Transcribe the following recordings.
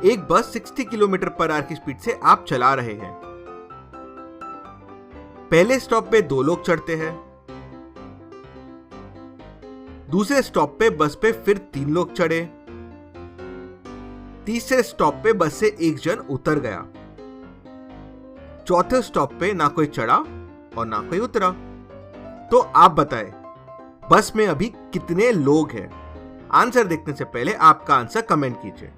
एक बस 60 kilometre per hour की स्पीड से आप चला रहे हैं। पहले स्टॉप पे 2 लोग चढ़ते हैं, दूसरे स्टॉप पे बस पे फिर 3 लोग चढ़े, तीसरे स्टॉप पे बस से एक जन उतर गया, चौथे स्टॉप पे ना कोई चढ़ा और ना कोई उतरा। तो आप बताएं बस में अभी कितने लोग हैं? आंसर देखने से पहले आपका आंसर कमेंट कीजिए।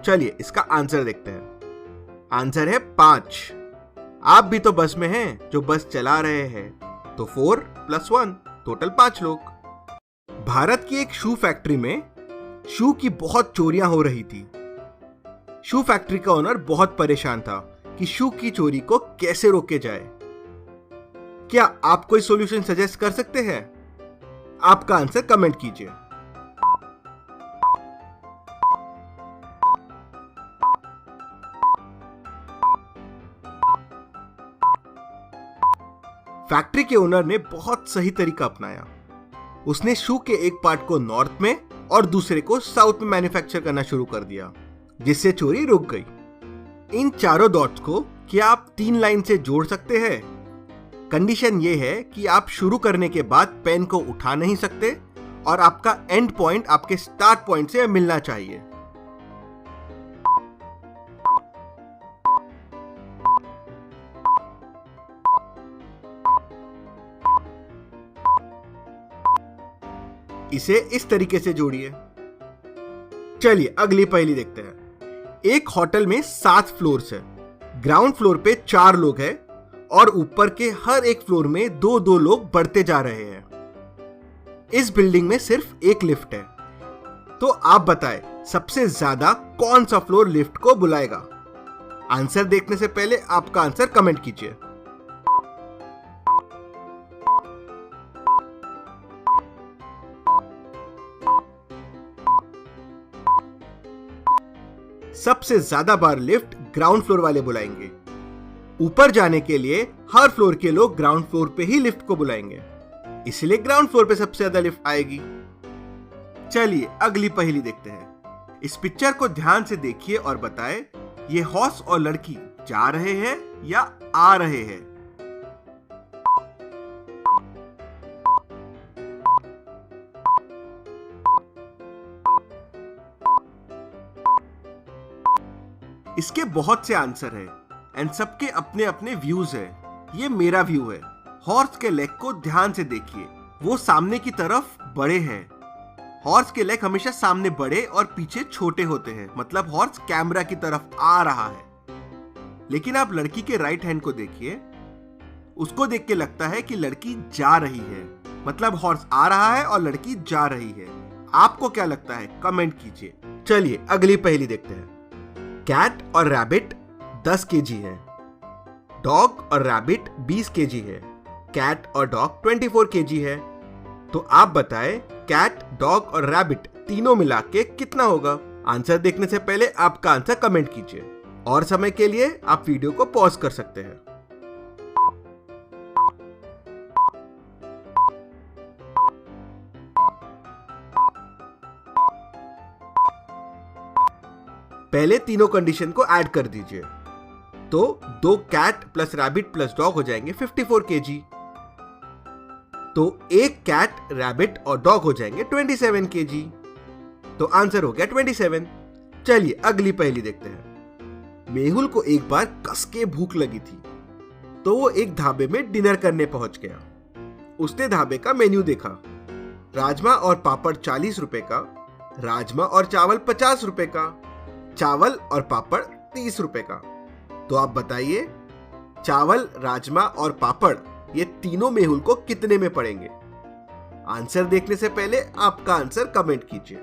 चलिए इसका आंसर देखते हैं। आंसर है 5। आप भी तो बस में हैं जो बस चला रहे हैं, तो 4 + 1 टोटल 5 लोग। भारत की एक शू फैक्ट्री में शू की बहुत चोरियां हो रही थी। शू फैक्ट्री का ओनर बहुत परेशान था कि शू की चोरी को कैसे रोके जाए। क्या आप कोई सॉल्यूशन सजेस्ट कर सकते हैं? आपका आंसर कमेंट कीजिए। फैक्ट्री के ओनर ने बहुत सही तरीका अपनाया। उसने शू के एक पार्ट को नॉर्थ में और दूसरे को साउथ में मैन्युफैक्चर करना शुरू कर दिया, जिससे चोरी रुक गई। इन चारों डॉट्स को क्या आप 3 लाइन से जोड़ सकते हैं? कंडीशन यह है कि आप शुरू करने के बाद पेन को उठा नहीं सकते और आपका एंड पॉइंट आपके स्टार्ट पॉइंट से मिलना चाहिए। इसे इस तरीके से जोड़िए। चलिए अगली पहेली देखते हैं। एक होटल में 7 फ्लोर्स है। ग्राउंड फ्लोर पे 4 लोग हैं और ऊपर के हर एक फ्लोर में 2-2 लोग बढ़ते जा रहे हैं। इस बिल्डिंग में सिर्फ एक लिफ्ट है। तो आप बताएं सबसे ज्यादा कौन सा फ्लोर लिफ्ट को बुलाएगा? आंसर देखने से पहले आपका आंसर कमेंट कीजिए। सबसे ज्यादा बार लिफ्ट ग्राउंड फ्लोर वाले बुलाएंगे। ऊपर जाने के लिए हर फ्लोर के लोग ग्राउंड फ्लोर पे ही लिफ्ट को बुलाएंगे, इसलिए ग्राउंड फ्लोर पे सबसे ज्यादा लिफ्ट आएगी। चलिए अगली पहेली देखते हैं। इस पिक्चर को ध्यान से देखिए और बताएं ये हॉर्स और लड़की जा रहे हैं या आ रहे हैं? इसके बहुत से आंसर हैं एंड सबके अपने अपने व्यूज हैं। ये मेरा व्यू है। हॉर्स के लेग को ध्यान से देखिए, वो सामने की तरफ बड़े हैं। हॉर्स के लेग हमेशा सामने बड़े और पीछे छोटे होते हैं, मतलब हॉर्स कैमरा की तरफ आ रहा है। लेकिन आप लड़की के राइट हैंड को देखिए, उसको देख के लगता है कि लड़की जा रही है, मतलब हॉर्स आ रहा है और लड़की जा रही है। आपको क्या लगता है? कमेंट कीजिए। चलिए अगली पहेली देखते हैं। कैट और रैबिट 10 केजी है, डॉग और रैबिट 20 केजी है, कैट और डॉग 24 केजी है। तो आप बताएं कैट, डॉग और रैबिट तीनों मिला के कितना होगा? आंसर देखने से पहले आपका आंसर कमेंट कीजिए और समय के लिए आप वीडियो को पॉज कर सकते हैं। पहले तीनों कंडीशन को ऐड कर दीजिए, तो 2 cat plus rabbit plus dog हो जाएंगे 54 केजी। तो 1 कैट, रैबिट और डॉग हो जाएंगे 27 केजी। तो आंसर हो गया 27। चलिए अगली पहेली देखते हैं। मेहुल को एक बार कस के भूख लगी थी, तो वो एक ढाबे में डिनर करने पहुंच गया। उसने ढाबे का मेन्यू देखा। राजमा और पापड़ 40 रुपए का, राजमा और चावल 50 रुपए का, चावल और पापड़ 30 रुपए का। तो आप बताइए चावल, राजमा और पापड़ ये तीनों मेहुल को कितने में पड़ेंगे? आंसर देखने से पहले आपका आंसर कमेंट कीजिए।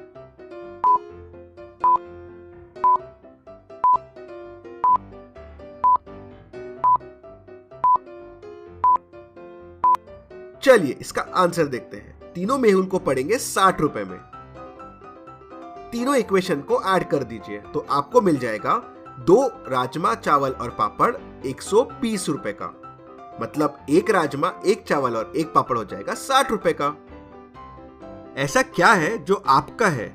चलिए इसका आंसर देखते हैं। तीनों मेहुल को पड़ेंगे 60 रुपए में। तीनों इक्वेशन को ऐड कर दीजिए तो आपको मिल जाएगा 2 राजमा, चावल और पापड़ 120 रुपए का। मतलब एक राजमा, एक चावल और एक पापड़ हो जाएगा 60 रुपए का। ऐसा क्या है जो आपका है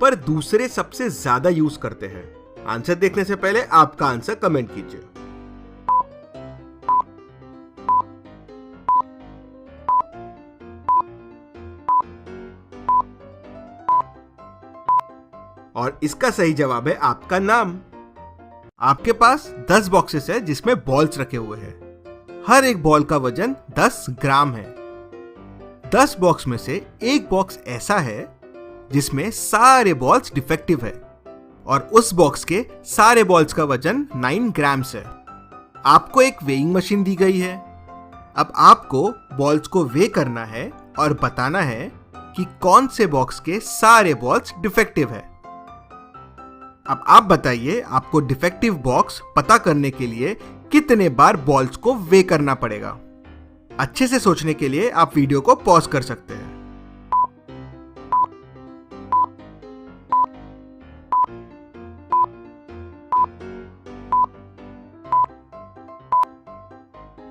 पर दूसरे सबसे ज्यादा यूज करते हैं? आंसर देखने से पहले आपका आंसर कमेंट कीजिए। और इसका सही जवाब है आपका नाम। आपके पास 10 बॉक्सेस है जिसमें बॉल्स रखे हुए हैं। हर एक बॉल का वजन 10 ग्राम है। 10 बॉक्स में से एक बॉक्स ऐसा है जिसमें सारे बॉल्स डिफेक्टिव है और उस बॉक्स के सारे बॉल्स का वजन 9 ग्राम्स है। आपको एक वेइंग मशीन दी गई है। अब आपको बॉल्स को वे करना है और बताना है कि कौन से बॉक्स के सारे बॉल्स डिफेक्टिव है। अब आप बताइए, आपको डिफेक्टिव बॉक्स पता करने के लिए कितने बार बॉल्स को वे करना पड़ेगा? अच्छे से सोचने के लिए आप वीडियो को पॉज कर सकते हैं।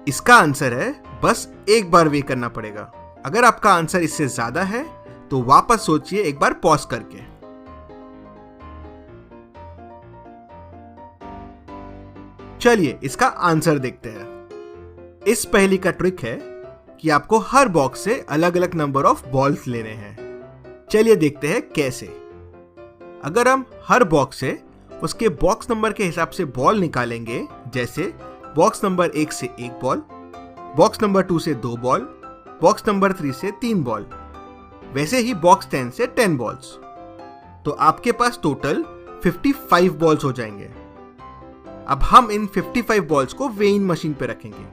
इसका आंसर है बस एक बार वे करना पड़ेगा। अगर आपका आंसर इससे ज्यादा है तो वापस सोचिए एक बार पॉज करके। चलिए इसका आंसर देखते हैं। इस पहेली का ट्रिक है कि आपको हर बॉक्स से अलग अलग नंबर ऑफ बॉल्स लेने हैं। चलिए देखते हैं कैसे। अगर हम हर बॉक्स से उसके बॉक्स नंबर के हिसाब से बॉल निकालेंगे, जैसे बॉक्स नंबर 1 से 1 बॉल, बॉक्स नंबर 2 से 2 बॉल, बॉक्स नंबर 3 से 3 बॉल, वैसे ही बॉक्स 10 से 10 बॉल्स, तो आपके पास टोटल 55 बॉल्स हो जाएंगे। अब हम इन 55 बॉल्स को वेइंग मशीन पे रखेंगे।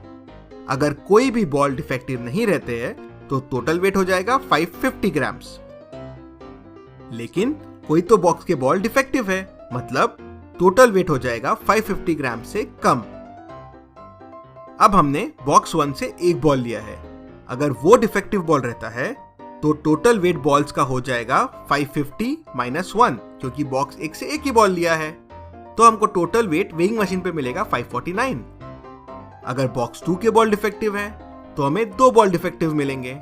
अगर कोई भी बॉल डिफेक्टिव नहीं रहते हैं तो टोटल वेट हो जाएगा 550 ग्राम्स। लेकिन कोई तो बॉक्स के बॉल डिफेक्टिव है, मतलब टोटल वेट हो जाएगा 550 ग्राम से कम। अब हमने बॉक्स 1 से एक बॉल लिया है। अगर वो डिफेक्टिव बॉल रहता है तो टोटल वेट बॉल्स का हो जाएगा 550 माइनस 1, क्योंकि बॉक्स 1 से एक ही बॉल लिया है, तो हमको टोटल वेट वेइंग मशीन पे मिलेगा 549। अगर बॉक्स 2 के बॉल डिफेक्टिव है तो हमें 2 बॉल डिफेक्टिव मिलेंगे,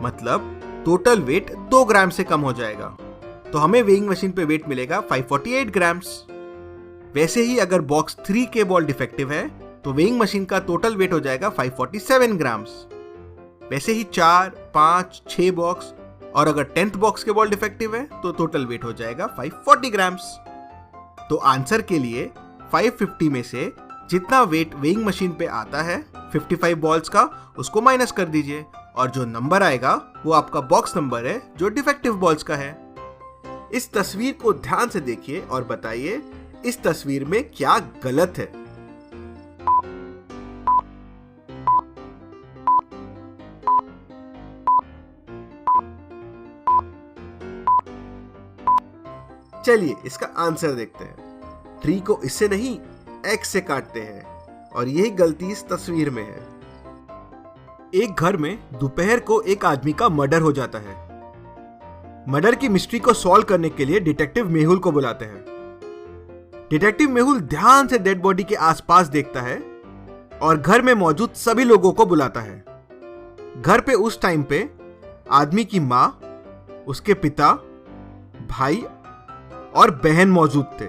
मतलब टोटल वेट 2 ग्राम से कम हो जाएगा, तो हमें वेइंग मशीन पे वेट मिलेगा 548 ग्राम्स। वैसे ही अगर बॉक्स 3 के बॉल डिफेक्टिव है तो वेइंग मशीन का टोटल वेट हो जाएगा 547 ग्राम्स। वैसे ही 4, 5, 6 बॉक्स और अगर 10th बॉक्स के बॉल डिफेक्टिव है तो टोटल वेट हो जाएगा 540 ग्राम्स। तो आंसर के लिए 550 में से जितना वेट वेइंग मशीन पे आता है 55 बॉल्स का, उसको माइनस कर दीजिए और जो नंबर आएगा वो आपका बॉक्स नंबर है जो डिफेक्टिव बॉल्स का है। इस तस्वीर को ध्यान से देखिए और बताइए इस तस्वीर में क्या गलत है। चलिए इसका आंसर देखते हैं। 3 को इससे नहीं x से काटते हैं और यही गलती इस तस्वीर में है। एक घर में दोपहर को एक आदमी का मर्डर हो जाता है। मर्डर की मिस्ट्री को सॉल्व करने के लिए डिटेक्टिव मेहुल को बुलाते हैं। डिटेक्टिव मेहुल ध्यान से डेड बॉडी के आसपास देखता है और घर में मौजूद सभी लोगों को बुलाता है। घर पे उस टाइम पे आदमी की माँ, उसके पिता, भाई और बहन मौजूद थे।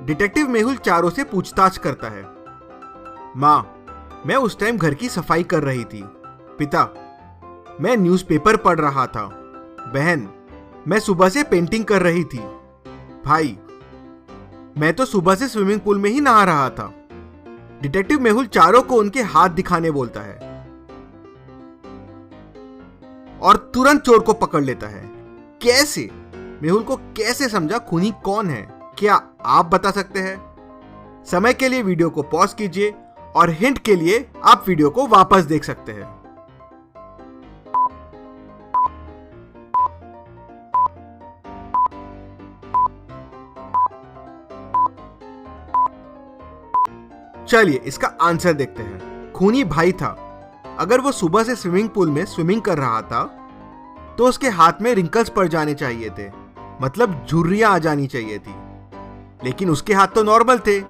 डिटेक्टिव मेहुल चारों से पूछताछ करता है। माँ, मैं उस टाइम घर की सफाई कर रही थी। पिता, मैं न्यूज़पेपर पढ़ रहा था। बहन, मैं सुबह से पेंटिंग कर रही थी। भाई, मैं तो सुबह से स्विमिंग पूल में ही नहा रहा था। डिटेक्टिव मेहुल चारों को उनके हाथ दिखाने बोलता है और तुरंत चोर को पकड़ लेता है। कैसे? मेहुल को कैसे समझा खूनी कौन है? क्या आप बता सकते हैं? समय के लिए वीडियो को पॉज कीजिए और हिंट के लिए आप वीडियो को वापस देख सकते हैं। चलिए इसका आंसर देखते हैं। खूनी भाई था। अगर वो सुबह से स्विमिंग पूल में स्विमिंग कर रहा था तो उसके हाथ में रिंकल्स पड़ जाने चाहिए थे, मतलब झुर्रियां आ जानी चाहिए थी, लेकिन उसके हाथ तो नॉर्मल थे।